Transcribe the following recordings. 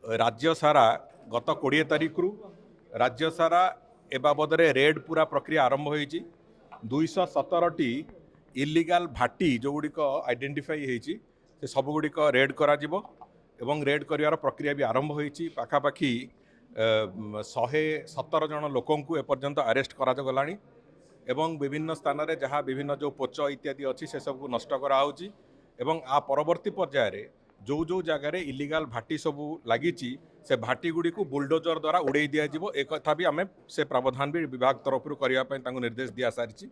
राज्य सारा गत 20 तारीख रु राज्य सारा ए बाबद रेड पूरा प्रक्रिया आरंभ होईची 217 इलीगल भाटी जो गुड़िक आइडेंटिफाई होईची से सब गुड़िक रेड करा जिवो एवं रेड करिवार प्रक्रिया भी आरंभ होईची पाखापाखि 117 जन लोकंकु एपर्यंत अरेस्ट करा गलानी एवं विभिन्न स्थान रे जहाँ विभिन्न जो पोच इत्यादि अच्छी से सब नष्ट करा होची एवं आ परवर्ती पर्याय जो जो जगार इलीगल भाटी सबू लगी से भाटी गुड़ी को बुलडोजर द्वारा उड़े दिज्व एक कथा भी आम से प्रावधान भी विभाग तरफ करने निर्देश दि सारी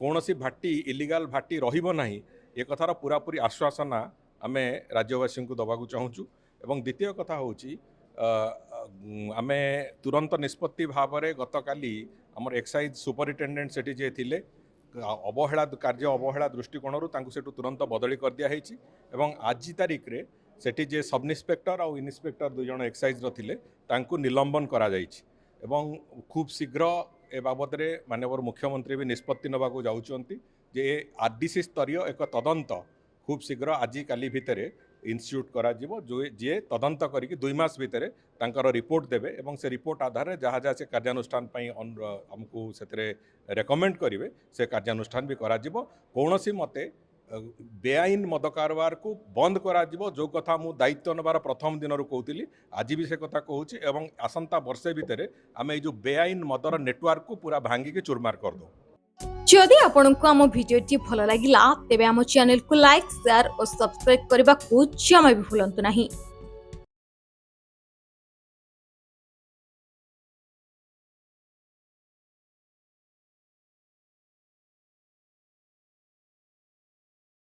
कौन सी भाटी इलीगल भाटी रहा एक कथार पूरापूरी आश्वासना आम राज्यवासी को दबा चाहूँ एवं द्वितीय कथा हूँ आम तुरंत निष्पत्ति भाव में गत काली आमर एक्साइज सुपरिटेडेट से जे थिले अवहेला कार्य अवहेला दृष्टिकोण से तुरंत बदली कर दिया एवं आज तारीख रे सेठी जे सब इन्स्पेक्टर और इन्स्पेक्टर दुई जन एक्साइज रे तांकु निलंबन करा जायछि एवं खूब शीघ्र ए बाबद रे माननीय मुख्यमंत्री भी निष्पत्ति नबाकू जाउछंती जे आरडीसी स्तरीय एक तदंत खूब शीघ्र आज काली भितर इन्स्टिट्यूट करा जिवो जो जे तदंत करिक 2 मास भितर तांकर रिपोर्ट देबे एवं से रिपोर्ट आधार रे जहाँ जहाँ से कार्यानुष्ठान पई हमकु सेतरे रेकमेंड करिवे से कार्यानुष्ठान भी करा जिवो कोनोसी मते बेआईन मद कारबार को बंद करा जिवो जो कथा मु दायित्व नबार प्रथम दिन रु कहूतिली आज भी से कथा कहूची एवं आसंता वर्षे भितर आमे जो बेआईन मदर नेटवर्क को पूरा भांगी के चूरमार कर दो। जदि आपंक आम भिडी भल लगा तेब आम चैनल को लाइक शेयर और सब्सक्राइब करने को जमा भी भूलु नहीं।